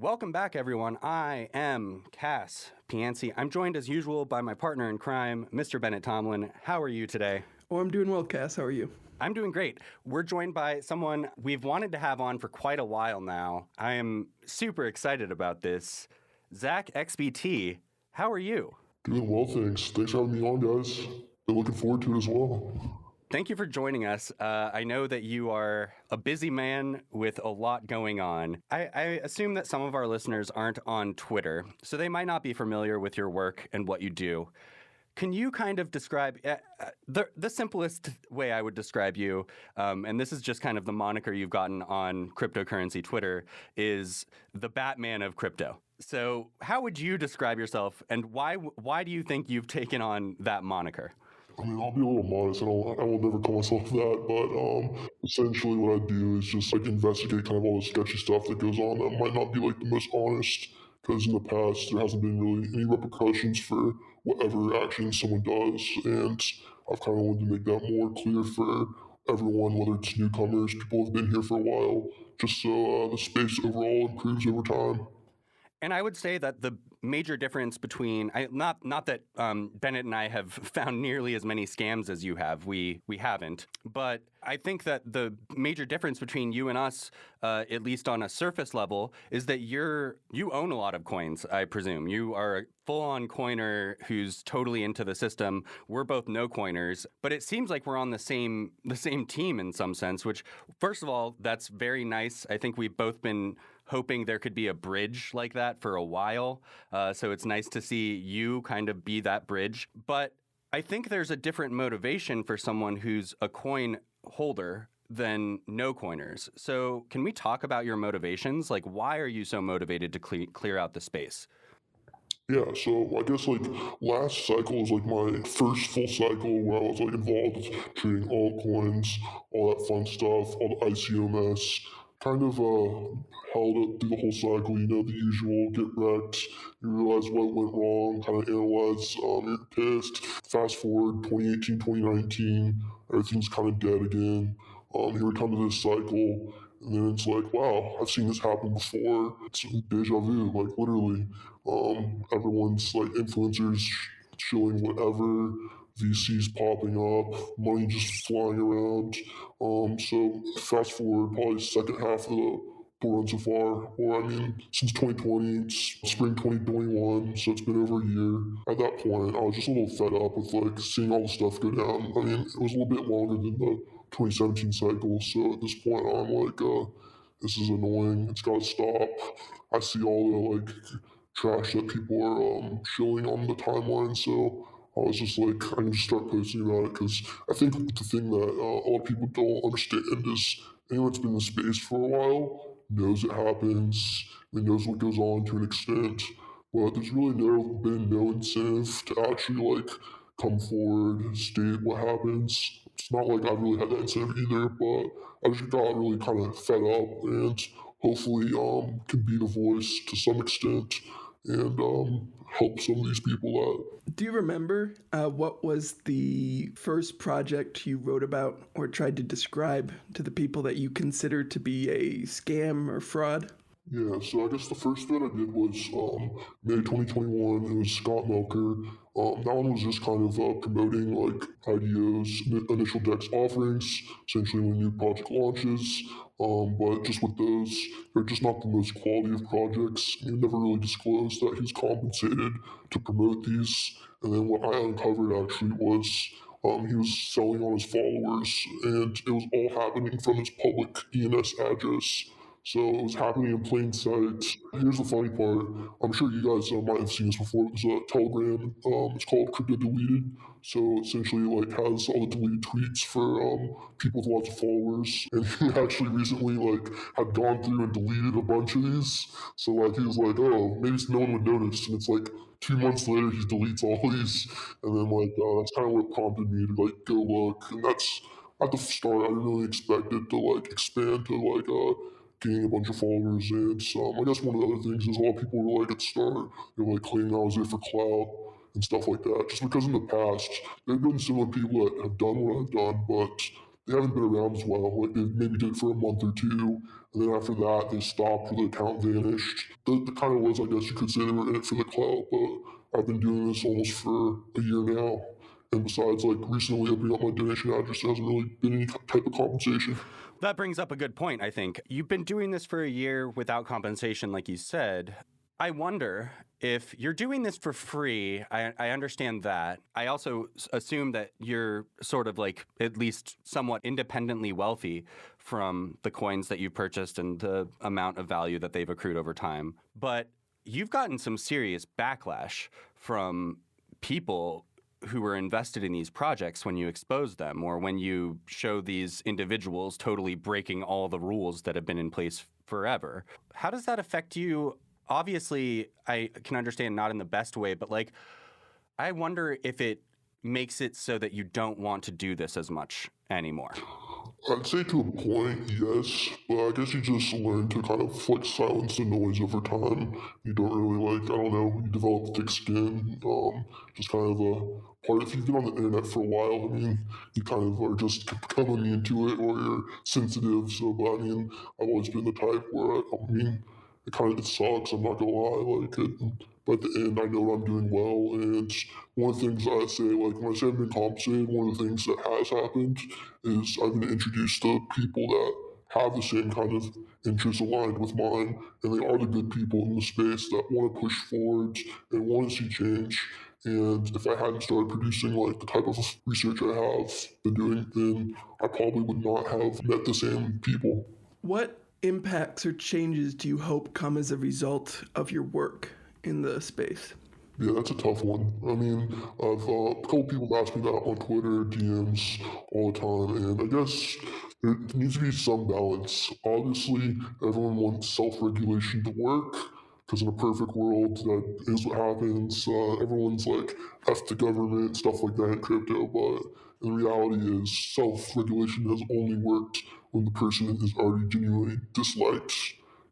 Welcome back, everyone. I am Cass Pianci. I'm joined, as usual, by my partner in crime, Mr. Bennett Tomlin. How are you today? Oh, I'm doing well, Cass. How are you? I'm doing great. We're joined by someone we've wanted to have on for quite a while now. I am super excited about this. ZachXBT, how are you? Doing well, thanks. Thanks for having me on, guys. Been looking forward to it as well. Thank you for joining us. I know that you are a busy man with a lot going on. I assume that some of our listeners aren't on Twitter, so they might not be familiar with your work and what you do. Can you kind of describe the simplest way I would describe you, and this is just kind of the moniker you've gotten on cryptocurrency Twitter, is the Batman of crypto. So how would you describe yourself, and why do you think you've taken on that moniker? I mean, I'll be a little modest. I will never call myself that, but essentially what I do is just investigate kind of all the sketchy stuff that goes on that might not be the most honest. Because in the past, there hasn't been really any repercussions for whatever action someone does, and I've kind of wanted to make that more clear for everyone, whether it's newcomers, people who've been here for a while, just so the space overall improves over time. And I would say that the major difference between not that Bennett and I have found nearly as many scams as you have. We haven't. But I think that the major difference between you and us, at least on a surface level, is that you own a lot of coins, I presume. You are a full-on coiner who's totally into the system. We're both no coiners, but it seems like we're on the same team in some sense, which, first of all, that's very nice. I think we've both been hoping there could be a bridge like that for a while. So it's nice to see you kind of be that bridge. But I think there's a different motivation for someone who's a coin holder than no coiners. So can we talk about your motivations? Like, why are you so motivated to clear out the space? Yeah, so I guess last cycle was my first full cycle where I was involved with trading altcoins, all that fun stuff, all the ICOMS. Kind of held it through the whole cycle, the usual, get wrecked, you realize what went wrong, kind of analyze, you're pissed. Fast forward 2018, 2019, everything's kind of dead again. Here we come to this cycle, and then it's wow, I've seen this happen before. It's deja vu, literally. Everyone's influencers showing whatever, VCs popping up, money just flying around. So fast forward probably second half of the bull run so far, since 2020, it's spring 2021, so it's been over a year. At that point, I was just a little fed up with seeing all the stuff go down. It was a little bit longer than the 2017 cycle, so at this point I'm this is annoying, it's gotta stop. I see all the trash that people are showing on the timeline, so I was just I can just start posting about it, because I think the thing that a lot of people don't understand is anyone that's been in the space for a while knows it happens, and knows what goes on to an extent, but there's really been no incentive to actually come forward, state what happens. It's not I really had that incentive either, but I just got really kind of fed up, and hopefully can be the voice to some extent and help some of these people out. Do you remember what was the first project you wrote about or tried to describe to the people that you consider to be a scam or fraud? Yeah, so I guess the first bit I did was May 2021. It was Scott Melker. That one was just kind of promoting IDOs, initial DEX offerings, essentially when a new project launches. But just with those, they're just not the most quality of projects. He never really disclosed that he was compensated to promote these. And then what I uncovered actually was he was selling on his followers, and it was all happening from his public ENS address. So it was happening in plain sight. Here's the funny part. I'm sure you guys might have seen this before. It was a Telegram. It's called Crypto Deleted. So essentially, has all the deleted tweets for people with lots of followers. And he actually recently had gone through and deleted a bunch of these. So he was oh, maybe no one would notice. And it's 2 months later, he deletes all these. And then that's kind of what prompted me to go look. And that's at the start. I didn't really expect it to expand to getting a bunch of followers, and I guess one of the other things is a lot of people were at the start, they were claiming I was there for clout and stuff like that. Just because in the past there have been similar people that have done what I've done, but they haven't been around as well. Like they maybe did it for a month or two, and then after that they stopped or the account vanished. The kind of was, I guess you could say, they were in it for the clout, but I've been doing this almost for a year now. And besides, like recently opening up my donation address, there hasn't really been any type of compensation. That brings up a good point, I think. You've been doing this for a year without compensation, like you said. I wonder if you're doing this for free. I understand that. I also assume that you're sort of like at least somewhat independently wealthy from the coins that you've purchased and the amount of value that they've accrued over time. But you've gotten some serious backlash from people who were invested in these projects when you expose them or when you show these individuals totally breaking all the rules that have been in place forever. How does that affect you? Obviously, I can understand not in the best way, but like, I wonder if it makes it so that you don't want to do this as much anymore. I'd say to a point, yes, but I guess you just learn to kind of like silence the noise over time. You don't really like, I don't know, you develop thick skin. Just kind of a part. If you've been on the internet for a while, I mean, you kind of are just becoming into it, or you're sensitive. So, but I mean, I've always been the type where I mean, it sucks. I'm not gonna lie, like it. But at the end, I know I'm doing well, and one of the things I say, like when I say I've been compensated, one of the things that has happened is I've been introduced to people that have the same kind of interests aligned with mine, and they are the good people in the space that want to push forward and want to see change. And if I hadn't started producing like the type of research I have been doing, then I probably would not have met the same people. What impacts or changes do you hope come as a result of your work in the space? Yeah, that's a tough one. I mean, I've a couple people ask me that on Twitter, DMs all the time, and I guess there needs to be some balance. Obviously, everyone wants self-regulation to work, because in a perfect world, that is what happens. Everyone's like, F the government, stuff like that in crypto, but the reality is self-regulation has only worked when the person is already genuinely disliked.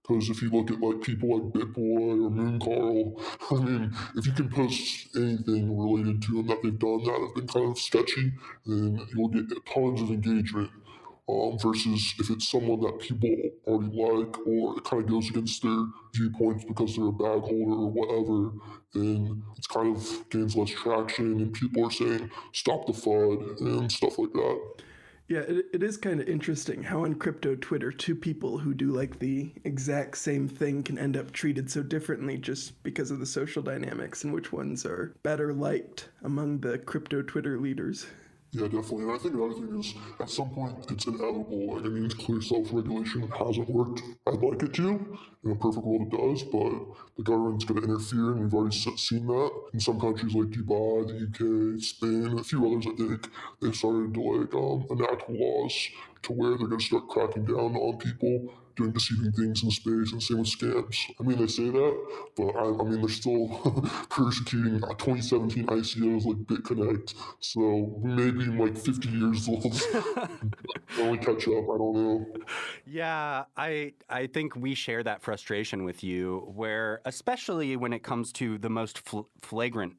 Because if you look at like people like BitBoy or Moon Carl, I mean, if you can post anything related to them that they've done that have been kind of sketchy, then you'll get tons of engagement. Versus if it's someone that people already like, or it kind of goes against their viewpoints because they're a bag holder or whatever, then it's kind of gains less traction, and people are saying stop the FUD and stuff like that. Yeah, it is kind of interesting how on crypto Twitter, two people who do like the exact same thing can end up treated so differently just because of the social dynamics and which ones are better liked among the crypto Twitter leaders. Yeah, definitely. And I think another thing is, at some point, it's inevitable. Like, I mean, clear self-regulation hasn't worked. I'd like it to. In a perfect world, it does, but the government's going to interfere, and we've already seen that. In some countries like Dubai, the UK, Spain, and a few others, I think, they've started to, like, enact laws to where they're going to start cracking down on people doing deceiving things in space, and same with scams. I mean, they say that, but I mean, they're still persecuting 2017 ICOs like BitConnect. So maybe in like 50 years old, only catch up. I don't know. Yeah, I think we share that frustration with you, where especially when it comes to the most flagrant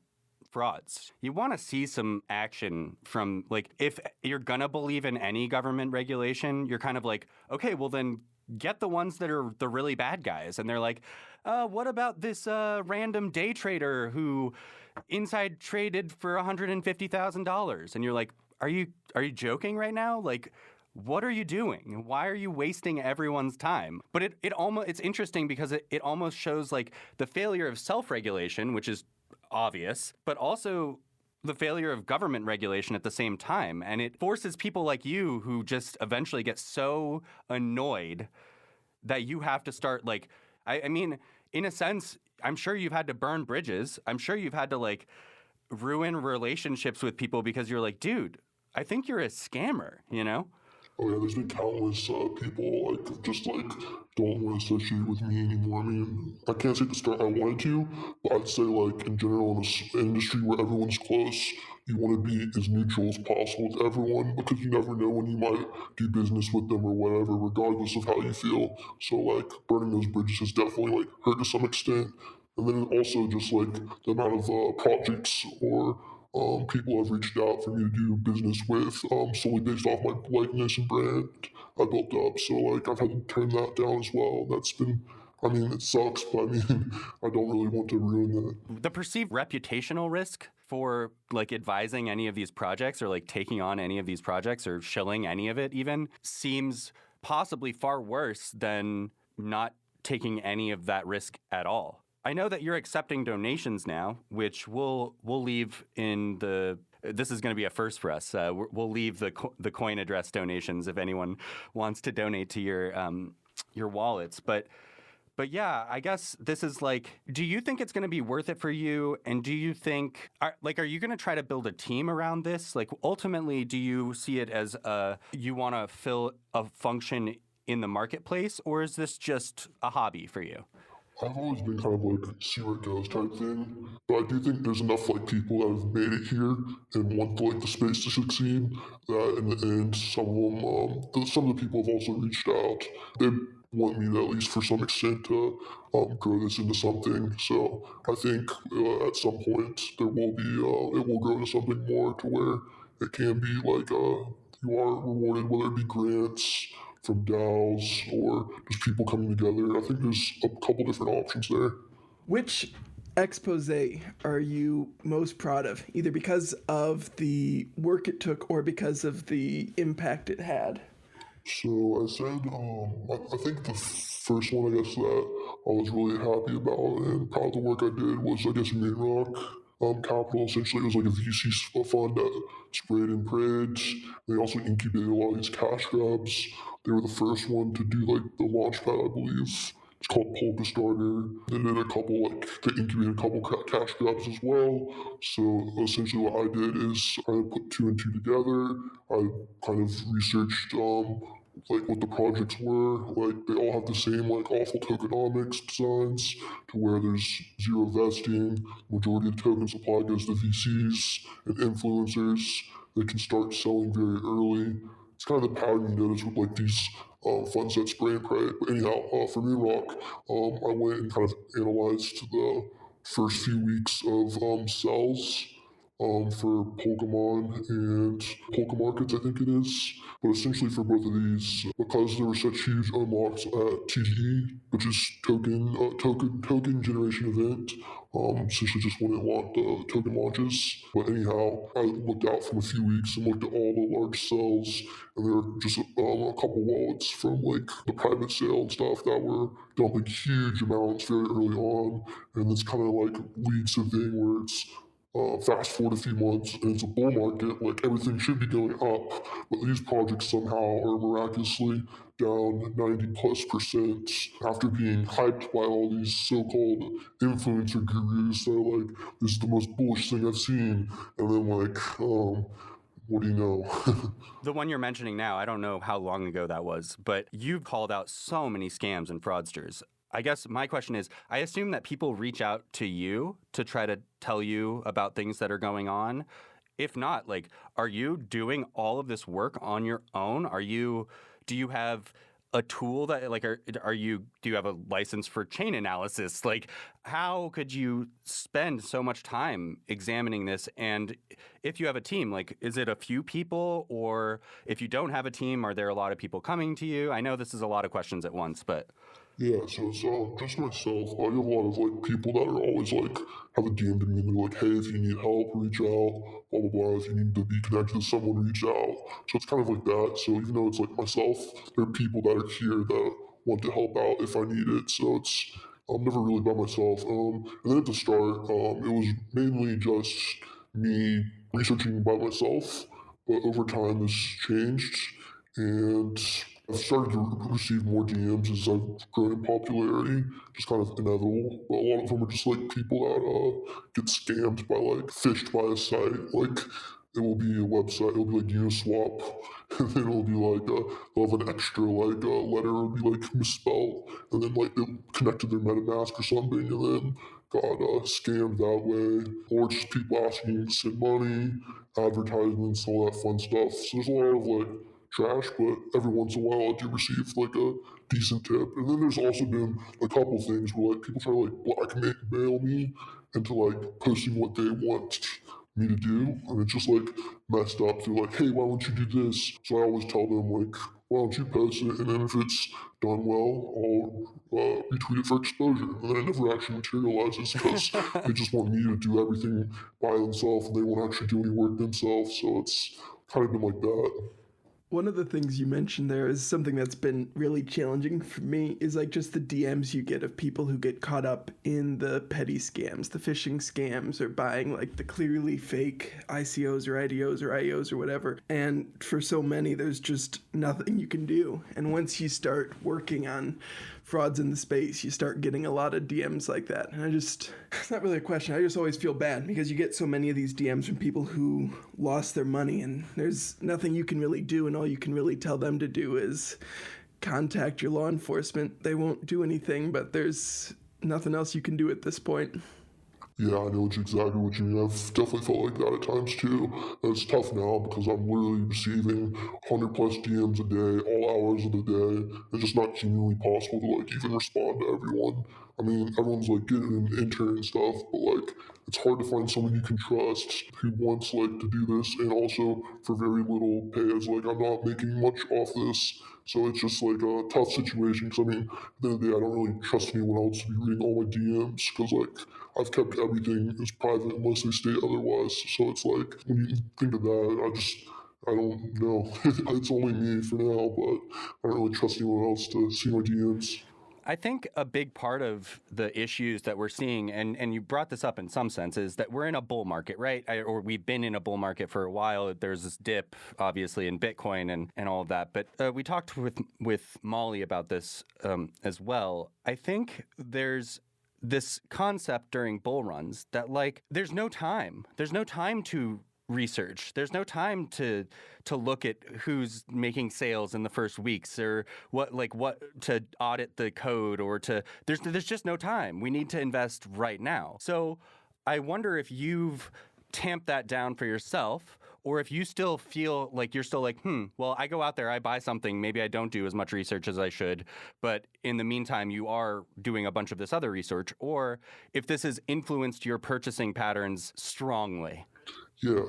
frauds. You want to see some action from, like, if you're gonna believe in any government regulation, you're kind of like, okay, well then get the ones that are the really bad guys. And they're like, what about this random day trader who inside traded for $150,000? And you're like, are you joking right now? Like, what are you doing? Why are you wasting everyone's time? But it's interesting because it almost shows like the failure of self-regulation, which is obvious, but also the failure of government regulation at the same time. And it forces people like you who just eventually get so annoyed that you have to start like, I mean, in a sense, I'm sure you've had to burn bridges. I'm sure you've had to like ruin relationships with people because you're like, dude, I think you're a scammer, you know? Oh yeah, there's been countless people like just like don't want to associate with me anymore. I mean, I can't say at the start I wanted to, but I'd say like in general in an industry where everyone's close, you want to be as neutral as possible with everyone because you never know when you might do business with them or whatever, regardless of how you feel. So like burning those bridges has definitely like hurt to some extent. And then also just like the amount of projects or people have reached out for me to do business with solely based off my likeness and brand I built up. So like I've had to turn that down as well. That's been, I mean, it sucks, but I mean, I don't really want to ruin that. The perceived reputational risk for like advising any of these projects or like taking on any of these projects or shilling any of it even seems possibly far worse than not taking any of that risk at all. I know that you're accepting donations now, which we'll leave in the. This is going to be a first for us. We'll leave the coin address donations if anyone wants to donate to your wallets. But yeah, I guess this is like. Do you think it's going to be worth it for you? And do you think are you going to try to build a team around this? Like ultimately, do you see it as you want to fill a function in the marketplace, or is this just a hobby for you? I've always been kind of like see where it goes type thing, but I do think there's enough like people that have made it here and want like the space to succeed. That in the end, some of the people have also reached out. They want me to, at least for some extent, to grow this into something. So I think at some point there will be it will grow into something more to where it can be like you are rewarded, whether it be grants from DAOs or just people coming together. I think there's a couple different options there. Which expose are you most proud of, either because of the work it took or because of the impact it had? So I said, I think the first one, I guess, that I was really happy about and proud of the work I did was, I guess, Main Rock Capital. Essentially, it was like a VC fund that sprayed and prayed. They also incubated a lot of these cash grabs. They were the first one to do like the launch pad, I believe. It's called Polka Starter. They did a couple, like, they incubated a couple cash grabs as well. So essentially, what I did is I put two and two together. I kind of researched like what the projects were. Like they all have the same like awful tokenomics designs to where there's zero vesting. Majority of the token supply goes to VCs and influencers. They can start selling very early. It's kind of the pattern you notice with like these funds that spray and pray. But anyhow, for me, Rock, I went and kind of analyzed the first few weeks of sales for Pokemon and Pokemarkets, I think it is. But essentially for both of these, because there were such huge unlocks at TGE, which is token generation event, essentially just when it launched the token launches. But anyhow, I looked out from a few weeks and looked at all the large sales, and there were just a couple wallets from like the private sale and stuff that were dumping huge amounts very early on, and this kind of like leads to a thing where it's fast forward a few months and it's a bull market, like everything should be going up, but these projects somehow are miraculously down 90+% after being hyped by all these so-called influencer gurus that are like, this is the most bullish thing I've seen, and then like, what do you know? The one you're mentioning now, I don't know how long ago that was, but you've called out so many scams and fraudsters. I guess my question is, I assume that people reach out to you to try to tell you about things that are going on. If not, like, are you doing all of this work on your own? Do you have a tool that like do you have a license for chain analysis? Like, how could you spend so much time examining this? And if you have a team, like, is it a few people, or if you don't have a team, are there a lot of people coming to you? I know this is a lot of questions at once, but Yeah, so it's just myself. I have a lot of like people that are always like have a DM to me and they're like, hey, if you need help, reach out, blah blah blah. If you need to be connected to someone, reach out. So it's kind of like that. So even though it's like myself, there are people that are here that want to help out if I need it. So I'm never really by myself. And then at the start, it was mainly just me researching by myself. But over time, this changed, and I've started to receive more DMs as I've grown in popularity, just kind of inevitable. But a lot of them are just like people that get scammed by like phished by a site. Like it will be a website, it'll be like Uniswap, and then it'll be like they'll have an extra like letter, it'll be like misspelled, and then like they'll connect to their MetaMask or something, and then got scammed that way. Or just people asking to send money, advertisements, all that fun stuff. So there's a lot of like trash, but every once in a while I do receive like a decent tip. And then there's also been a couple things where like people try to like blackmail me into like posting what they want me to do, and it's just like messed up. They're like, hey, why don't you do this? So I always tell them like, why don't you post it, and then if it's done well, I'll retweet it for exposure. And then it never actually materializes because they just want me to do everything by themselves, and they won't actually do any work themselves. So it's kind of been like that. One of the things you mentioned there is something that's been really challenging for me is like just the DMs you get of people who get caught up in the petty scams, the phishing scams, or buying like the clearly fake ICOs or IDOs or IOs or whatever. And for so many, there's just nothing you can do. And once you start working on frauds in the space, you start getting a lot of DMs like that. And it's not really a question. I just always feel bad because you get so many of these DMs from people who lost their money and there's nothing you can really do, and all you can really tell them to do is contact your law enforcement. They won't do anything, but there's nothing else you can do at this point. Yeah, I know exactly what you mean. I've definitely felt like that at times too. And it's tough now because I'm literally receiving 100 plus DMs a day, all hours of the day. It's just not humanly possible to like even respond to everyone. I mean, everyone's like getting an intern and stuff, but like it's hard to find someone you can trust who wants like to do this and also for very little pay. As like I'm not making much off this. So it's just like a tough situation because I mean, at the end of the day, I don't really trust anyone else to be reading all my DMs because like I've kept everything as private unless they state otherwise. So it's like when you think of that, I don't know. It's only me for now, but I don't really trust anyone else to see my DMs. I think a big part of the issues that we're seeing, and you brought this up in some sense, is that we're in a bull market, right? Or we've been in a bull market for a while. There's this dip, obviously, in Bitcoin and all of that. But we talked with Molly about this as well. I think there's this concept during bull runs that like there's no time. There's no time to research. There's no time to look at who's making sales in the first weeks or what to audit the code or to there's just no time. We need to invest right now. So I wonder if you've tamped that down for yourself, or if you still feel like you're still like, well, I go out there, I buy something, maybe I don't do as much research as I should, but in the meantime, you are doing a bunch of this other research, or if this has influenced your purchasing patterns strongly. Yeah,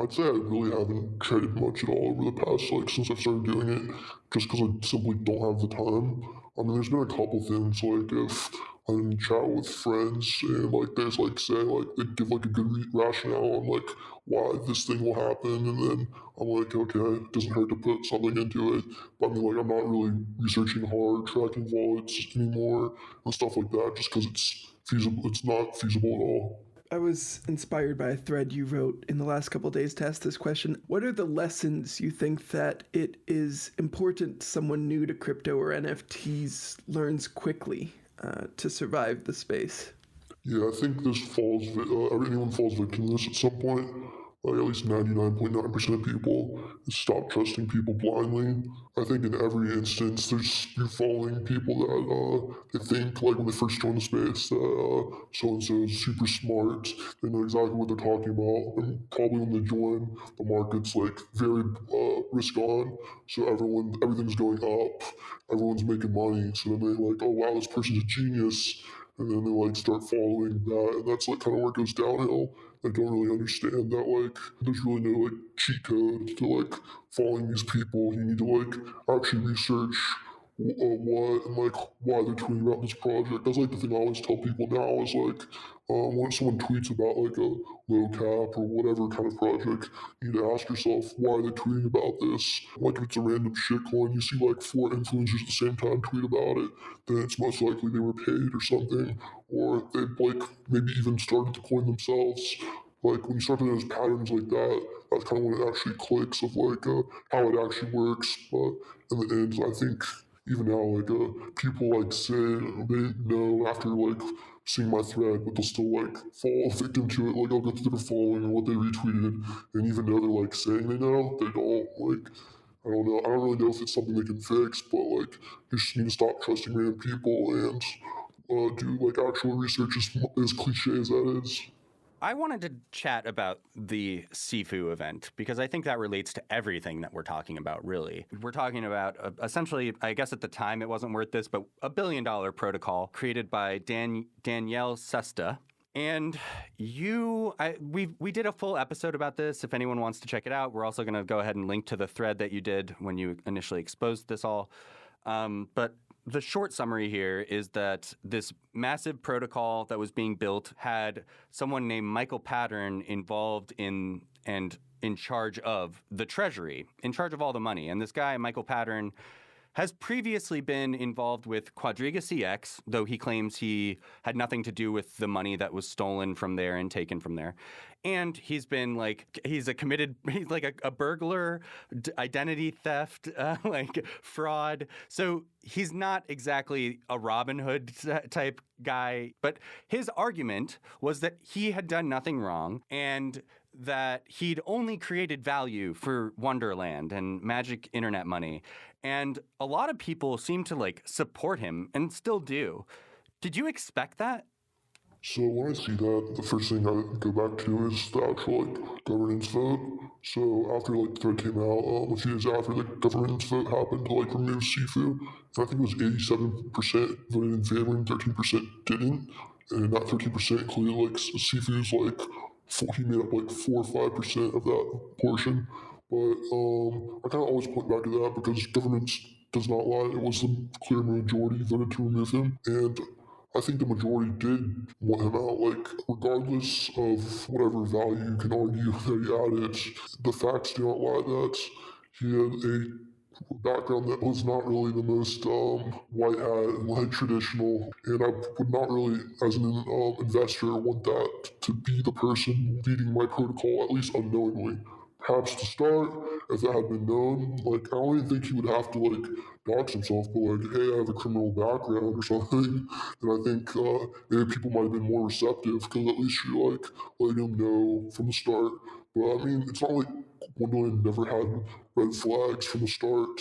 I'd say I really haven't traded much at all over the past, like, since I started doing it, just because I simply don't have the time. I mean, there's been a couple things, like, if I'm in chat with friends and, like, there's, like, say, like, they give, like, a good rationale on, like, why this thing will happen, and then I'm like, okay, it doesn't hurt to put something into it. But I mean, like, I'm not really researching hard, tracking wallets anymore, and stuff like that, just because it's not feasible at all. I was inspired by a thread you wrote in the last couple of days to ask this question. What are the lessons you think that it is important someone new to crypto or NFTs learns quickly to survive the space? Yeah, I think anyone falls victim to this at some point. Like at least 99.9% of people stop trusting people blindly. I think in every instance, you're following people that they think, like when they first join the space, that so-and-so is super smart, they know exactly what they're talking about, and probably when they join, the market's like very risk on, so everything's going up, everyone's making money, so then they're like, oh wow, this person's a genius, and then they like start following that, and that's like kind of where it goes downhill. I don't really understand that like there's really no like cheat code to like following these people. You need to like actually research what and like why they're tweeting about this project. That's like the thing I always tell people now is like when someone tweets about like a low cap or whatever kind of project, you need to ask yourself why they're tweeting about this. Like if it's a random shitcoin, you see like 4 influencers at the same time tweet about it, then it's most likely they were paid or something, or they like maybe even started the coin themselves. Like when you start to notice patterns like that, that's kind of when it actually clicks of like how it actually works. But in the end, I think even now, like people like say they know after like seeing my thread, but they'll still like fall victim to it. Like I'll go through their following and what they retweeted, and even though they're like saying they know, they don't. Like I don't know. I don't really know if it's something they can fix, but like you just need to stop trusting random people and do like actual research, as cliche as that is. I wanted to chat about the Sifu event because I think that relates to everything that we're talking about, really. We're talking about essentially, I guess at the time it wasn't worth this, but $1 billion protocol created by Danielle Sesta. And we did a full episode about this. If anyone wants to check it out, we're also going to go ahead and link to the thread that you did when you initially exposed this all. But the short summary here is that this massive protocol that was being built had someone named Michael Pattern involved in and in charge of the Treasury, in charge of all the money. And this guy, Michael Pattern, has previously been involved with Quadriga CX, though he claims he had nothing to do with the money that was stolen from there and taken from there. And he's been he's like a burglar, identity theft, like fraud. So he's not exactly a Robin Hood type guy. But his argument was that he had done nothing wrong and that he'd only created value for Wonderland and magic internet money. And a lot of people seem to support him and still do. Did you expect that? So when I see that, the first thing I go back to is the actual governance vote. So after the thread came out, a few days after the governance vote happened to remove Sifu, I think it was 87% voted in favor and 13% didn't. And that 13% included Sifu's he made up 4 or 5% of that portion. But I kind of always point back to that because governance does not lie. It was the clear majority voted to remove him, and I think the majority did want him out. Regardless of whatever value you can argue that he added, the facts do not lie that he had a background that was not really the most white hat, traditional, and I would not really, as an investor, want that to be the person leading my protocol, at least unknowingly. Perhaps to start, if that had been known, I don't even think he would have to dox himself, but hey, I have a criminal background or something, and I think maybe people might have been more receptive because at least you letting him know from the start. But I mean, it's not like Wonderland never had red flags from the start.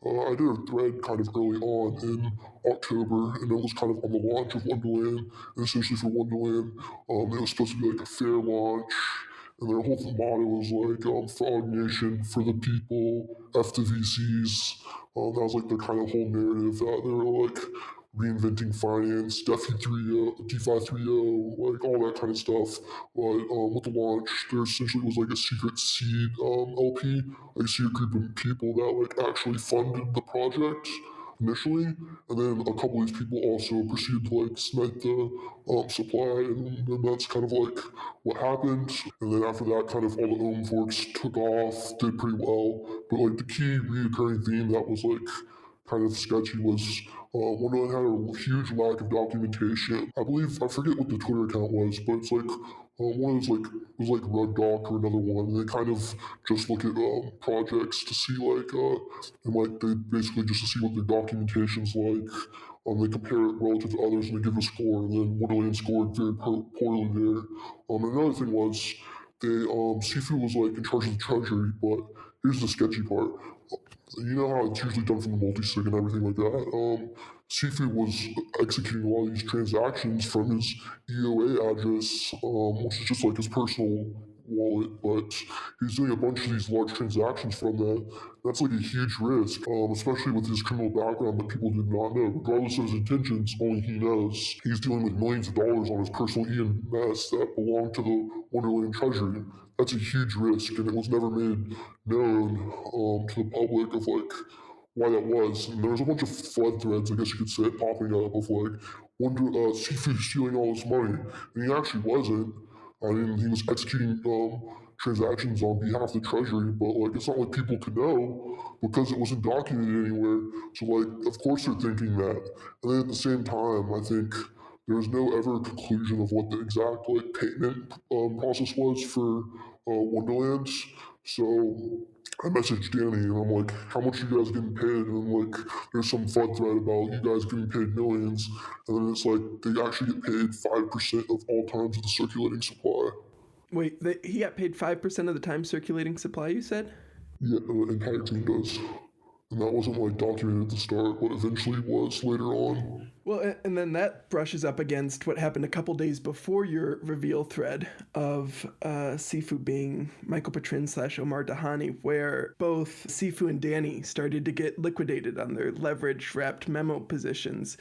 I did a thread kind of early on in October, and it was kind of on the launch of Wonderland, and essentially for Wonderland, it was supposed to be a fair launch. And their whole motto was Frog Nation for the people, F the VCs. That was their kind of whole narrative that they were reinventing finance, DeFi 3.0, DeFi 3.0, all that kind of stuff. But with the launch, there essentially was a secret seed LP, a secret group of people that actually funded the project initially, and then a couple of these people also proceeded to snipe the supply, and then that's kind of what happened. And then after that, kind of all the ohm forks took off, did pretty well. But the key reoccurring theme that was kind of sketchy was Wonderland had a huge lack of documentation. I forget what the Twitter account was, but it's one of those it was Red Doc or another one, and they kind of just look at projects to see and they basically just to see what their documentation's like. They compare it relative to others and they give a score, and then Wonderland scored very poorly there. And another thing was Sifu was in charge of the treasury, but here's the sketchy part. You know how it's usually done from the multi-sig and everything like that. Sifu was executing a lot of these transactions from his EOA address, which is just his personal wallet, but he's doing a bunch of these large transactions from that. That's a huge risk, especially with his criminal background that people did not know. Regardless of his intentions, only he knows. He's dealing with millions of dollars on his personal EMS that belong to the Wonderland Treasury. That's a huge risk, and it was never made known to the public of why that was. And there was a bunch of flood threads, I guess you could say, popping up of Sifu stealing all this money, and he actually wasn't. I mean, he was executing transactions on behalf of the treasury, but it's not people could know because it wasn't documented anywhere. So of course they're thinking that. And then at the same time, I think there's no ever conclusion of what the exact payment process was for Wonderlands. So I messaged Danny and I'm like, how much are you guys getting paid? And there's some fun thread about you guys getting paid millions. And then it's they actually get paid 5% of all times of the circulating supply. Wait, he got paid 5% of the time circulating supply, you said? Yeah, the entire team does. And that wasn't documented at the start, but eventually was later on. Well, and then that brushes up against what happened a couple days before your reveal thread of Sifu being Michael Patrin / Omar Dahani, where both Sifu and Danny started to get liquidated on their leverage-wrapped memo positions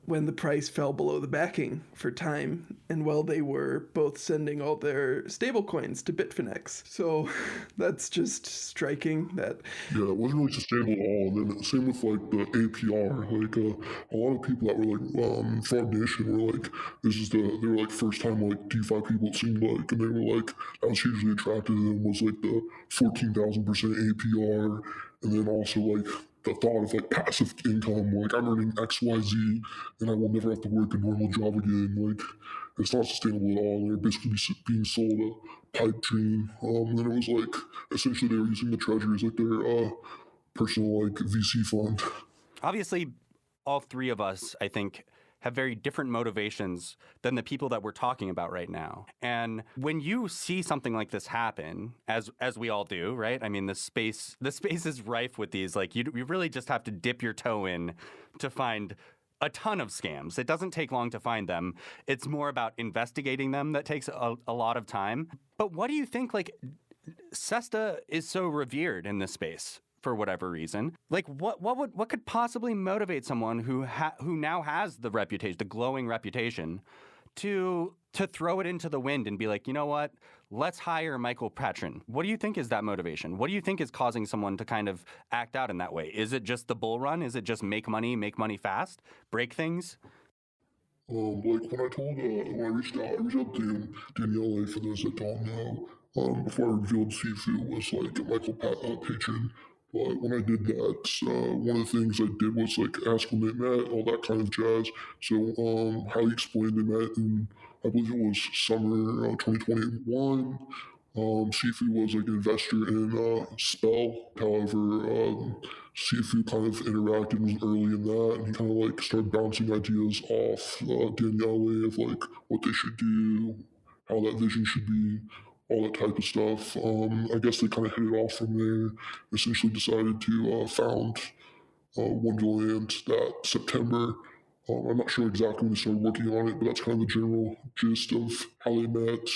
when the price fell below the backing for time, and while they were both sending all their stablecoins to Bitfinex. So that's just striking that... Yeah, it wasn't really sustainable at all. And then same with like the APR. Like a lot of people that were like Frog Nation were like, they were like first time like DeFi people it seemed like, and they were like, that was hugely attracted to them was like the 14,000% APR, and then also like the thought of like passive income, like I'm earning XYZ and I will never have to work a normal job again. Like it's not sustainable at all. They're basically being sold a pipe dream. And then it was like essentially they were using the treasury as like their personal like VC fund. Obviously, all three of us, I think, have very different motivations than the people that we're talking about right now. And when you see something like this happen, as we all do, right? I mean, the space is rife with these. Like, you really just have to dip your toe in to find a ton of scams. It doesn't take long to find them. It's more about investigating them that takes a lot of time. But what do you think, like, Sesta is so revered in this space? For whatever reason, like what could possibly motivate someone who now has the reputation, the glowing reputation, to throw it into the wind and be like, you know what, let's hire Michael Patrin? What do you think is that motivation? What do you think is causing someone to kind of act out in that way? Is it just the bull run? Is it just make money fast, break things? Like when I reached out to Daniele for those that don't know. Before I revealed Sifu was like Michael Patrin. But when I did that, one of the things I did was like ask when they met, all that kind of jazz. So how he explained they met in, I believe it was summer 2021. Sifu was like an investor in Spell. However, Sifu kind of interacted was early in that, and he kind of like started bouncing ideas off Daniele of like what they should do, how that vision should be, all that type of stuff. I guess they kind of hit it off from there. Essentially decided to found Wonderland that September. I'm not sure exactly when they started working on it, but that's kind of the general gist of how they met.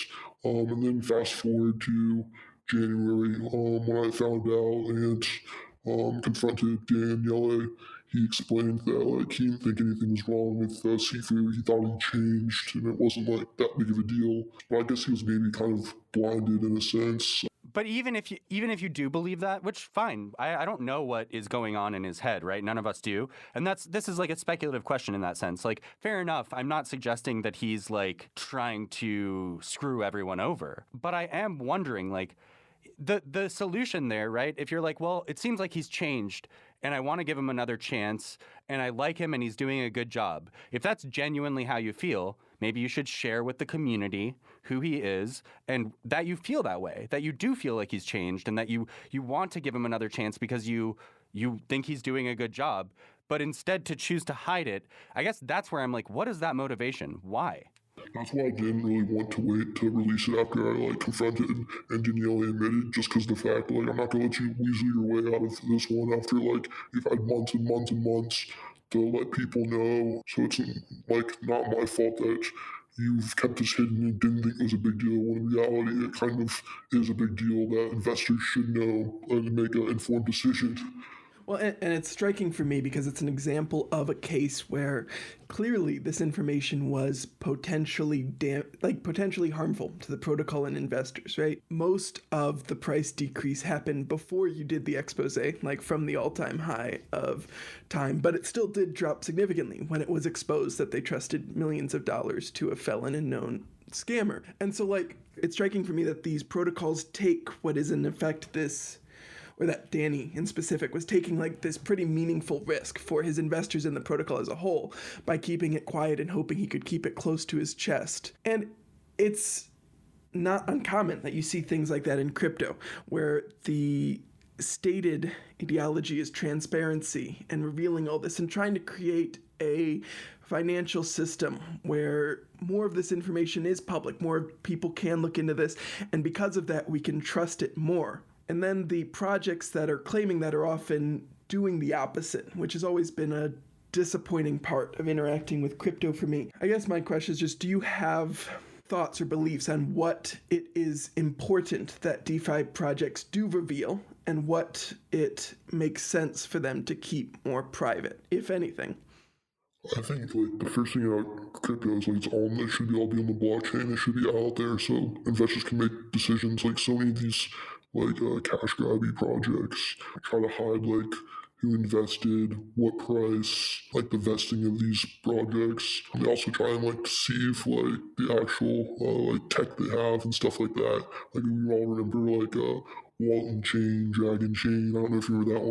And then fast forward to January when I found out and confronted Daniele. He explained that like he didn't think anything was wrong with Sifu. He thought he changed, and it wasn't like that big of a deal. But I guess he was maybe kind of blinded in a sense. But even if you do believe that, which fine, I don't know what is going on in his head, right? None of us do, and this is like a speculative question in that sense. Like, fair enough. I'm not suggesting that he's like trying to screw everyone over, but I am wondering like. The solution there, right? If you're like, well, it seems like he's changed and I want to give him another chance and I like him and he's doing a good job. If that's genuinely how you feel, maybe you should share with the community who he is and that you feel that way, that you do feel like he's changed and that you want to give him another chance because you think he's doing a good job. But instead to choose to hide it, I guess that's where I'm like, what is that motivation? Why? That's why I didn't really want to wait to release it after I like confronted and Daniele admitted, just because the fact like I'm not gonna let you weasel your way out of this one after like you've had months and months and months to let people know. So it's like not my fault that you've kept this hidden and didn't think it was a big deal, when in reality it kind of is a big deal that investors should know and make an informed decision. Well, and it's striking for me because it's an example of a case where clearly this information was potentially harmful to the protocol and investors, right? Most of the price decrease happened before you did the expose, like from the all-time high of time, but it still did drop significantly when it was exposed that they trusted millions of dollars to a felon and known scammer. And so, like, it's striking for me that these protocols take what is in effect this, or that Danny in specific was taking like this pretty meaningful risk for his investors in the protocol as a whole by keeping it quiet and hoping he could keep it close to his chest. And it's not uncommon that you see things like that in crypto, where the stated ideology is transparency and revealing all this and trying to create a financial system where more of this information is public, more people can look into this, and because of that, we can trust it more. And then the projects that are claiming that are often doing the opposite, which has always been a disappointing part of interacting with crypto for me. I guess my question is just, do you have thoughts or beliefs on what it is important that DeFi projects do reveal and what it makes sense for them to keep more private, if anything? I think like the first thing about crypto is like it should all be on the blockchain. It should be out there so investors can make decisions. Like so many of these like cash grabby projects try to hide like who invested, what price, like the vesting of these projects. They also try and like deceive like the actual like tech they have and stuff like that. Like we all remember like Walton Chain, Dragon Chain. I don't know if you remember that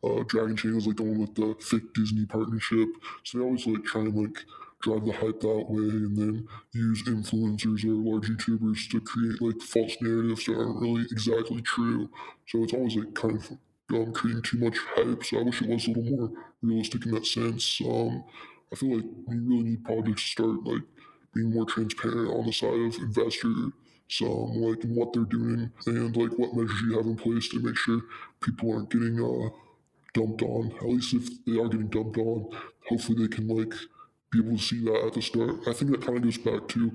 one. Dragon Chain was like the one with the fake Disney partnership. So they always like try and like drive the hype that way and then use influencers or large YouTubers to create like false narratives that aren't really exactly true. So it's always like kind of creating too much hype. So I wish it was a little more realistic in that sense. I feel like we really need projects to start like being more transparent on the side of investors, like in what they're doing and like what measures you have in place to make sure people aren't getting dumped on. At least if they are getting dumped on, hopefully they can like be able to see that at the start. I think that kind of goes back to,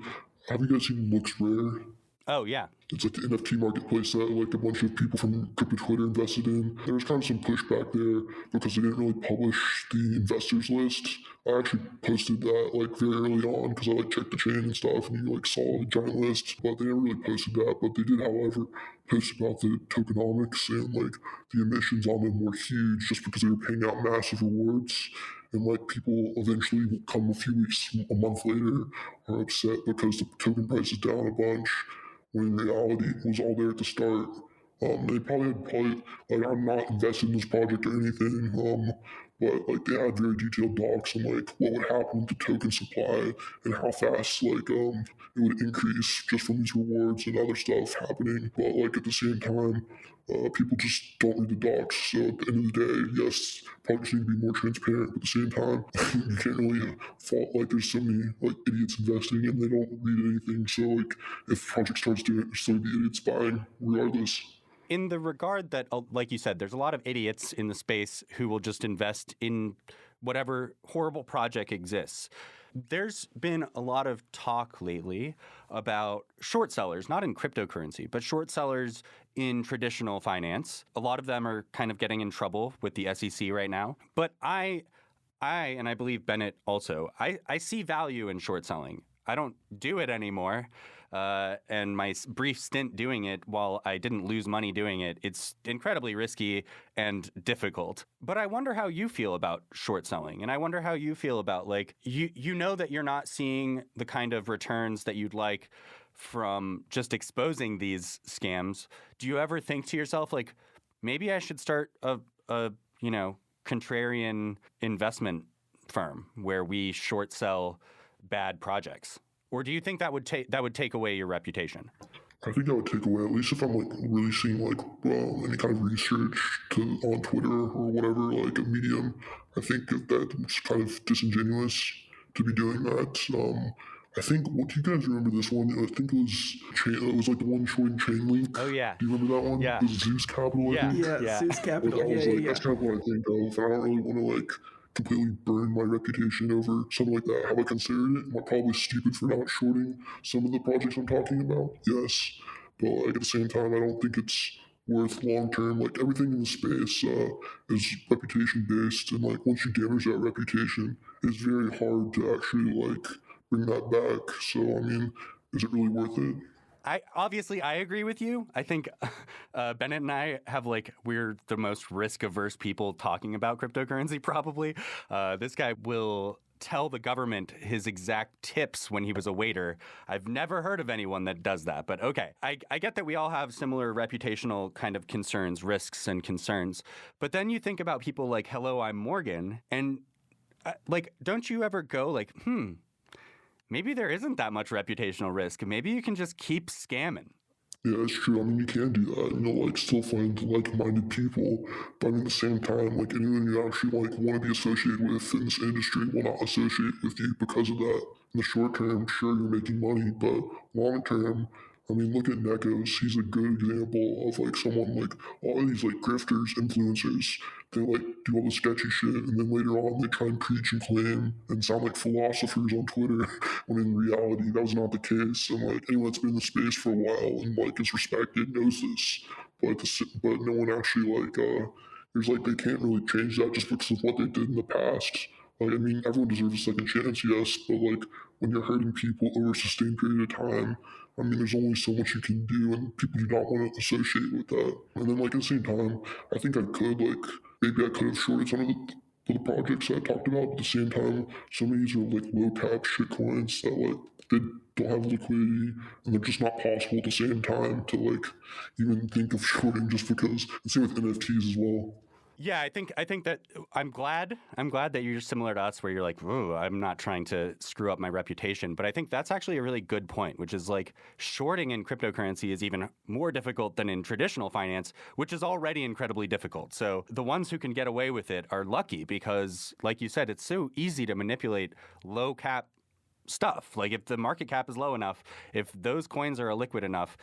have you guys seen Looks Rare? Oh, yeah. It's like the NFT marketplace that like a bunch of people from crypto Twitter invested in. There was kind of some pushback there because they didn't really publish the investors list. I actually posted that like very early on because I like checked the chain and stuff and you like saw the giant list, but they never really posted that. But they did, however, post about the tokenomics and like the emissions on them were huge just because they were paying out massive rewards. And like people eventually will come a few weeks, a month later, are upset because the token price is down a bunch, when in reality it was all there at the start. They probably like I'm not invested in this project or anything, but like they had very detailed docs on like what would happen with the token supply and how fast like it would increase just from these rewards and other stuff happening. But like at the same time, people just don't read the docs. So at the end of the day, yes, projects need to be more transparent. But at the same time, you can't really fault like there's so many like idiots investing and they don't read anything. So like if project starts doing it, there's so many idiots buying regardless. In the regard that, like you said, there's a lot of idiots in the space who will just invest in whatever horrible project exists. There's been a lot of talk lately about short sellers, not in cryptocurrency, but short sellers in traditional finance. A lot of them are kind of getting in trouble with the SEC right now. But I and I believe Bennett also, I see value in short selling. I don't do it anymore. And my brief stint doing it, while I didn't lose money doing it, it's incredibly risky and difficult. But I wonder how you feel about short selling. And I wonder how you feel about, like, you know that you're not seeing the kind of returns that you'd like from just exposing these scams. Do you ever think to yourself, like, maybe I should start a contrarian investment firm where we short sell bad projects? Or do you think that would take away your reputation? I think that would take away, at least if I'm like releasing like any kind of research on Twitter or whatever, like a medium. I think that's kind of disingenuous to be doing that. I think, what do you guys remember this one? I think it was like the one showing Chainlink. Oh, yeah. Do you remember that one? Yeah. The Zeus Capital, I think? Yeah, Zeus Capital. That's kind of what I think of. I don't really want to like completely burn my reputation over something like that. Have I considered it? Am I probably stupid for not shorting some of the projects I'm talking about? Yes. But like at the same time, I don't think it's worth long term. Like everything in the space is reputation based, and like once you damage that reputation, it's very hard to actually like bring that back. So I mean, is it really worth it? I agree with you. I think Bennett and I we're the most risk-averse people talking about cryptocurrency, probably. This guy will tell the government his exact tips when he was a waiter. I've never heard of anyone that does that, but okay. I get that we all have similar reputational kind of concerns, risks and concerns. But then you think about people like, hello, I'm Morgan, and don't you ever go maybe there isn't that much reputational risk. Maybe you can just keep scamming. Yeah, that's true. I mean, you can do that. Like still find like-minded people, but I mean, at the same time, like anyone you actually like want to be associated with in this industry will not associate with you because of that. In the short term, sure, you're making money, but long term, I mean, look at Nekos. He's a good example of like someone like all of these like grifters, influencers. They like do all the sketchy shit, and then later on they try and preach and claim and sound like philosophers on Twitter. When in reality, that was not the case. And like anyone that's been in the space for a while and like is respected knows this. But no one actually like there's like they can't really change that just because of what they did in the past. Like, I mean, everyone deserves a second chance, yes, but like when you're hurting people over a sustained period of time, I mean, there's only so much you can do, and people do not want to associate with that. And then, like, at the same time, I think I could, like, maybe I could have shorted some of the projects I talked about. But at the same time, some of these are, like, low cap shit coins that, like, they don't have liquidity, and they're just not possible at the same time to, like, even think of shorting just because. And same with NFTs as well. Yeah, I think that I'm glad that you're similar to us, where you're like, ooh, I'm not trying to screw up my reputation. But I think that's actually a really good point, which is like shorting in cryptocurrency is even more difficult than in traditional finance, which is already incredibly difficult. So the ones who can get away with it are lucky because, like you said, it's so easy to manipulate low cap stuff. Like if the market cap is low enough, if those coins are illiquid enough,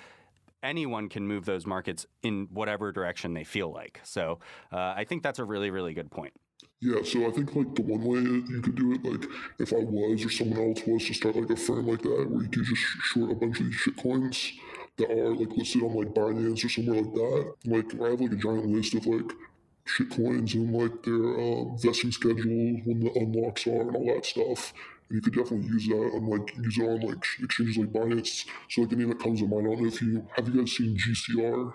anyone can move those markets in whatever direction they feel like. So I think that's a really, really good point. Yeah, so I think like the one way you could do it, like if I was or someone else was to start like a firm like that, where you could just short a bunch of these shit coins that are like listed on like Binance or somewhere like that. Like I have like a giant list of like shit coins and like their vesting schedule, when the unlocks are, and all that stuff. And you could definitely use that on like use it on like exchanges like Binance. So like the name that comes to mind, I don't know if you guys seen GCR?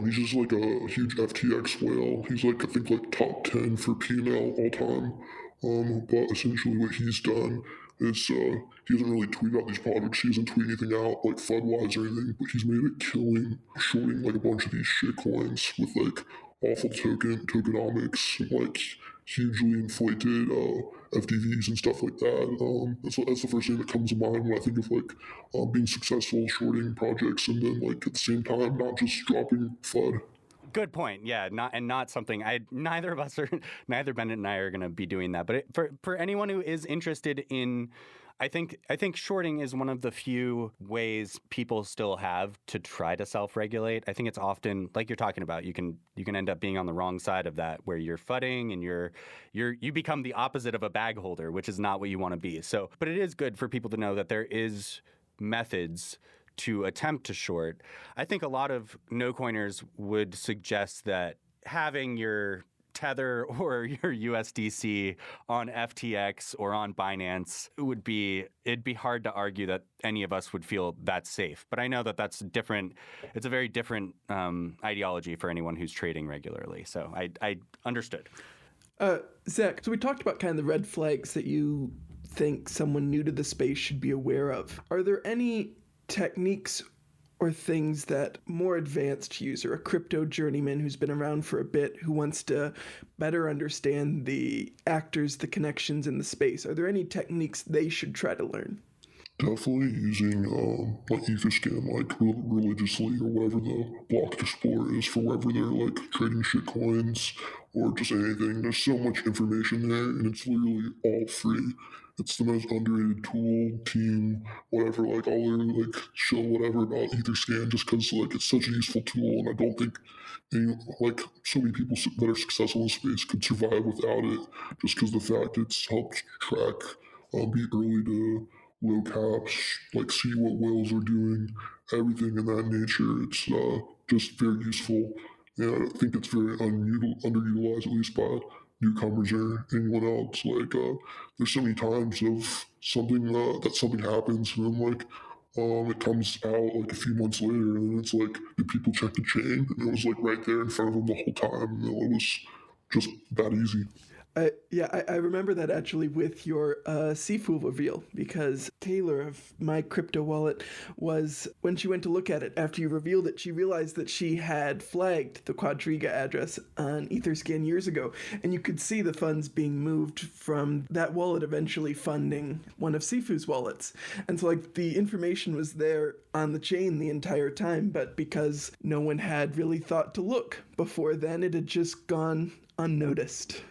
He's just like a huge FTX whale. He's like I think like top 10 for P&L all time. But essentially what he's done is he doesn't really tweet out these projects. He doesn't tweet anything out like FUD-wise or anything. But he's made it killing shorting like a bunch of these shit coins with like awful tokenomics and like hugely inflated FDVs and stuff like that. That's the first thing that comes to mind when I think of like being successful shorting projects, and then like at the same time not just dropping FUD. Good point. Yeah, not something neither Bennett and I are going to be doing that. But for anyone who is interested in, I think shorting is one of the few ways people still have to try to self-regulate. I think it's often like you're talking about. You can end up being on the wrong side of that, where you're fudding and you become the opposite of a bag holder, which is not what you want to be. So, but it is good for people to know that there is methods to attempt to short. I think a lot of no-coiners would suggest that having your Tether or your USDC on FTX or on Binance it'd be hard to argue that any of us would feel that safe. But I know that that's different. It's a very different ideology for anyone who's trading regularly. So I understood. Zach, so we talked about kind of the red flags that you think someone new to the space should be aware of. Are there any techniques or things that more advanced user, a crypto journeyman who's been around for a bit, who wants to better understand the actors, the connections in the space, are there any techniques they should try to learn? Definitely using like Etherscan like religiously, or whatever the block explorer is for wherever they're like trading shit coins or just anything. There's so much information there, and it's literally all free. It's the most underrated tool, team, whatever. Like I'll literally like show whatever about Etherscan just because like it's such a useful tool, and I don't think like so many people that are successful in space could survive without it, just because the fact it's helped track, be early to low caps, like see what whales are doing, everything in that nature. It's just very useful, and I think it's very underutilized, at least by newcomers or anyone else. Like there's so many times of something that something happens, and then like it comes out like a few months later, and then it's like, did people check the chain? And it was like right there in front of them the whole time. And it was just that easy. I remember that actually with your Sifu reveal, because Taylor of my crypto wallet was, when she went to look at it after you revealed it, she realized that she had flagged the Quadriga address on Etherscan years ago, and you could see the funds being moved from that wallet eventually funding one of Sifu's wallets. And so like the information was there on the chain the entire time, but because no one had really thought to look before then, it had just gone unnoticed.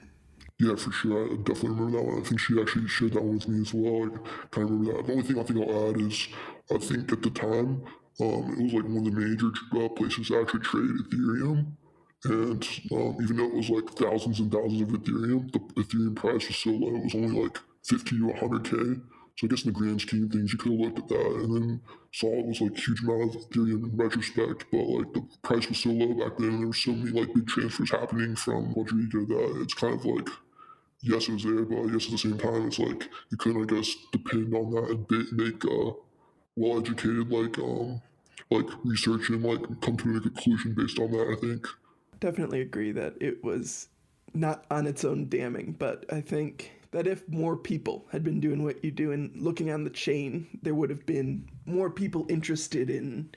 Yeah, for sure. I definitely remember that one. I think she actually shared that one with me as well. I kind of remember that. The only thing I think I'll add is I think at the time, It was like one of the major places that actually traded Ethereum. And even though it was like thousands and thousands of Ethereum, the Ethereum price was so low, it was only like 50 to 100K. So I guess in the grand scheme of things, you could have looked at that and then saw it was like a huge amount of Ethereum in retrospect, but like the price was so low back then, and there were so many like big transfers happening from Rodrigo that it's kind of like, yes, it was there, but I guess at the same time, it's like you couldn't, I guess, depend on that and make well-educated like research and like come to a conclusion based on that. I think. Definitely agree that it was not on its own damning, but I think that if more people had been doing what you do and looking on the chain, there would have been more people interested in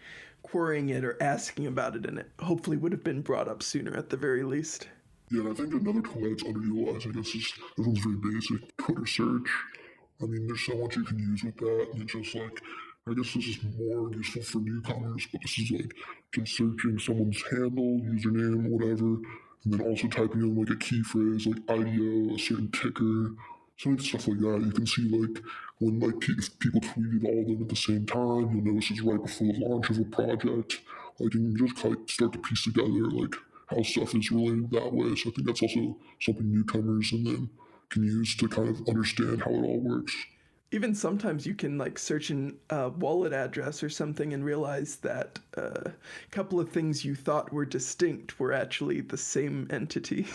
querying it or asking about it, and it hopefully would have been brought up sooner at the very least. Yeah, and I think another tool that's underutilized, I guess, is this one's very basic. Twitter search. I mean, there's so much you can use with that, and it's just like, I guess this is more useful for newcomers, but this is like just searching someone's handle, username, whatever, and then also typing in like a key phrase like IDO, a certain ticker, some stuff like that. You can see like when like if people tweeted all of them at the same time, you'll notice it's right before the launch of a project. Like you can just like start to piece together like how stuff is related that way. So I think that's also something newcomers and then can use to kind of understand how it all works. Even sometimes you can like search an wallet address or something and realize that a couple of things you thought were distinct were actually the same entity.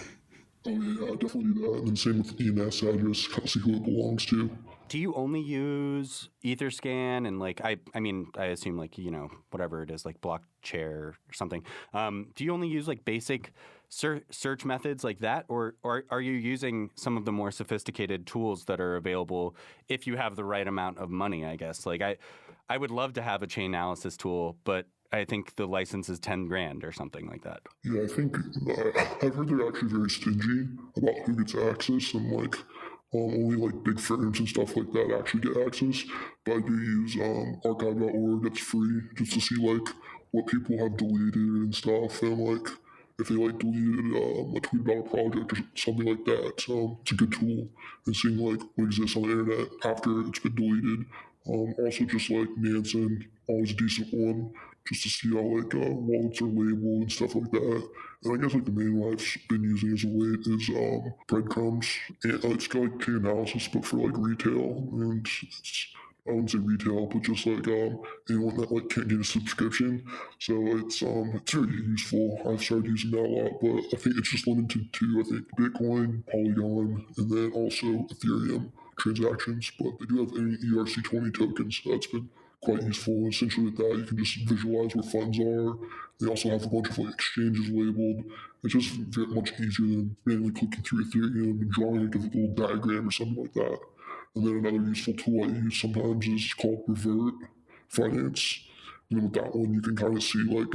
Oh yeah, definitely do that. And then same with EMS address, kind of see who it belongs to. Do you only use Etherscan and like I mean I assume like whatever it is like Blockchair or something. Do you only use like basic search methods like that, or are you using some of the more sophisticated tools that are available if you have the right amount of money? I guess like I would love to have a chain analysis tool, but I think the license is $10,000 or something like that. Yeah, I think I've heard they're actually very stingy about who gets access, and like only like big firms and stuff like that actually get access. But I do use archive.org. That's free, just to see like what people have deleted and stuff, and like if they like deleted a tweet about a project or something like that. So it's a good tool, and seeing like what exists on the internet after it's been deleted. Also, just like Nansen, always a decent one, just to see how like wallets are labeled and stuff like that. And I guess like the main one I've been using as of late is breadcrumbs. And it's got like chain analysis, but for like retail, and I wouldn't say retail, but just like anyone that like can't get a subscription. So it's very useful. I've started using that a lot, but I think it's just limited to I think Bitcoin, Polygon, and then also Ethereum transactions. But they do have any ERC20 tokens, so that's been quite useful. Essentially with that, you can just visualize where funds are. They also have a bunch of like exchanges labeled. It's just very much easier than manually clicking through Ethereum and drawing like a little diagram or something like that. And then another useful tool I use sometimes is called Revert Finance. And then with that one, you can kind of see like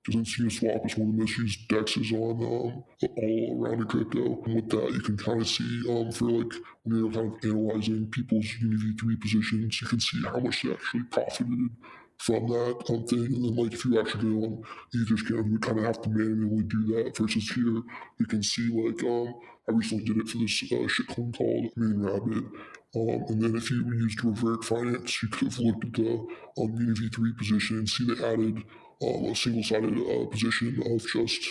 because Uniswap is one of the most used dexes on all around in crypto. And with that, you can kind of see for like when you're kind of analyzing people's UniV3 positions, you can see how much they actually profited from that thing. And then like if you actually go on Etherscan, you kind of have to manually do that. Versus here, you can see like I recently did it for this shitcoin called Main Rabbit. And then if you used Revert Finance, you could have looked at the UniV3 position and see they added a single-sided position of just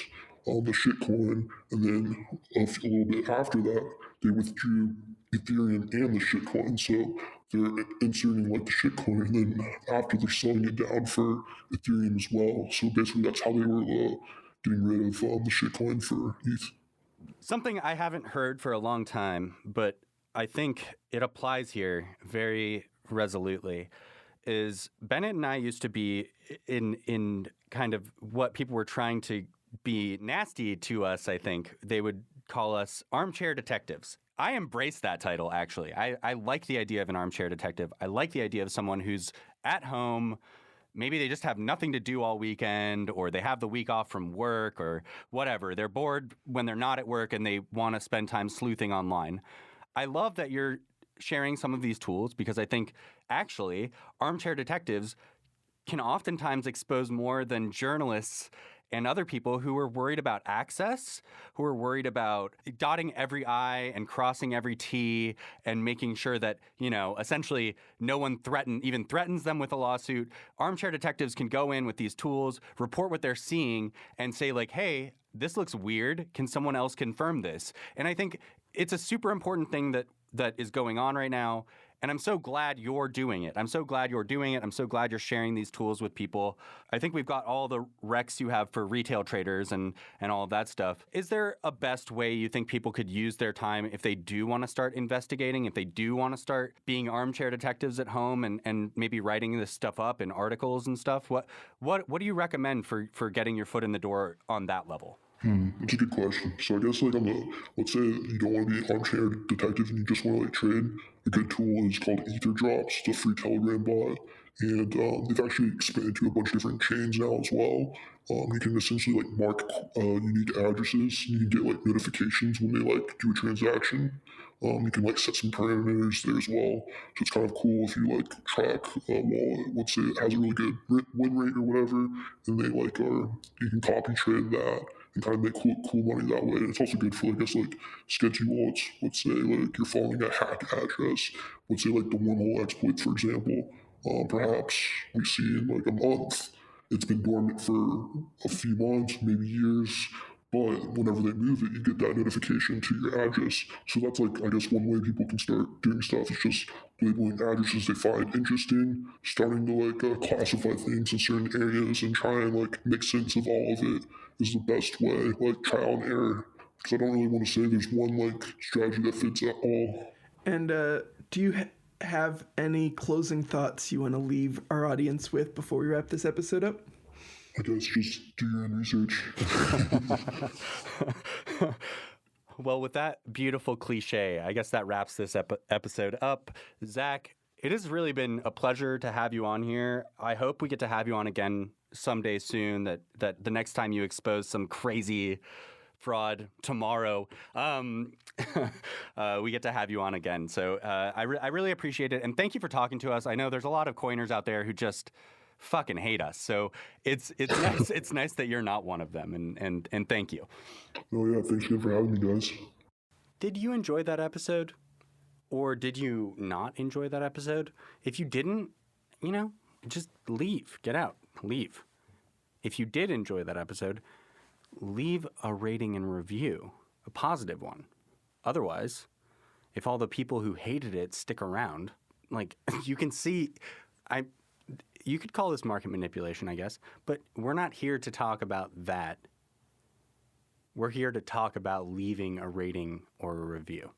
the shitcoin, and then a little bit after that, they withdrew Ethereum and the shitcoin. So they're inserting like the shitcoin, and then after they're selling it down for Ethereum as well. So basically, that's how they were getting rid of the shitcoin for ETH. Something I haven't heard for a long time, but I think it applies here very resolutely, is Bennett and I used to be in kind of what people were trying to be nasty to us, I think. They would call us armchair detectives. I embrace that title, actually. I like the idea of an armchair detective. I like the idea of someone who's at home. Maybe they just have nothing to do all weekend, or they have the week off from work or whatever. They're bored when they're not at work and they want to spend time sleuthing online. I love that you're sharing some of these tools because I think actually armchair detectives can oftentimes expose more than journalists and other people who are worried about access, who are worried about dotting every I and crossing every T and making sure that, essentially no one even threatens them with a lawsuit. Armchair detectives can go in with these tools, report what they're seeing, and say, like, hey, this looks weird. Can someone else confirm this? And I think it's a super important thing that is going on right now. And I'm so glad you're doing it. I'm so glad you're sharing these tools with people. I think we've got all the recs you have for retail traders and all of that stuff. Is there a best way you think people could use their time if they do want to start investigating, if they do want to start being armchair detectives at home and maybe writing this stuff up in articles and stuff? What do you recommend for getting your foot in the door on that level? That's a good question. So I guess let's say you don't want to be an armchair detective and you just want to trade. A good tool is called Ether Drops. It's a free Telegram bot, and they've actually expanded to a bunch of different chains now as well. You can essentially mark unique addresses. You can get notifications when they do a transaction. You can set some parameters there as well. So it's kind of cool if you track a wallet. Let's say it has a really good win rate or whatever, and they you can copy trade that and kind of make cool money that way. And it's also good for sketchy wallets. Let's say you're following a hack address. Let's say the wormhole exploits, for example. Perhaps we see in a month it's been dormant for a few months, maybe years. But whenever they move it, you get that notification to your address. So that's I guess one way people can start doing stuff is just labeling addresses they find interesting, starting to classify things in certain areas and try and make sense of all of it is the best way, trial and error. Because I don't really want to say there's one strategy that fits at all. And do you have any closing thoughts you want to leave our audience with before we wrap this episode up? I guess just do your own research. Well, with that beautiful cliche, I guess that wraps this episode up. Zach, it has really been a pleasure to have you on here. I hope we get to have you on again someday soon, that the next time you expose some crazy fraud tomorrow, we get to have you on again. So I really appreciate it. And thank you for talking to us. I know there's a lot of coiners out there who just fucking hate us. So it's nice. It's nice that you're not one of them. And thank you. Oh yeah, thanks again for having me, guys. Did you enjoy that episode? Or did you not enjoy that episode? If you didn't, just leave. Get out. Leave. If you did enjoy that episode, leave a rating and review, a positive one. Otherwise, if all the people who hated it stick around, you can see, you could call this market manipulation, I guess, but we're not here to talk about that. We're here to talk about leaving a rating or a review.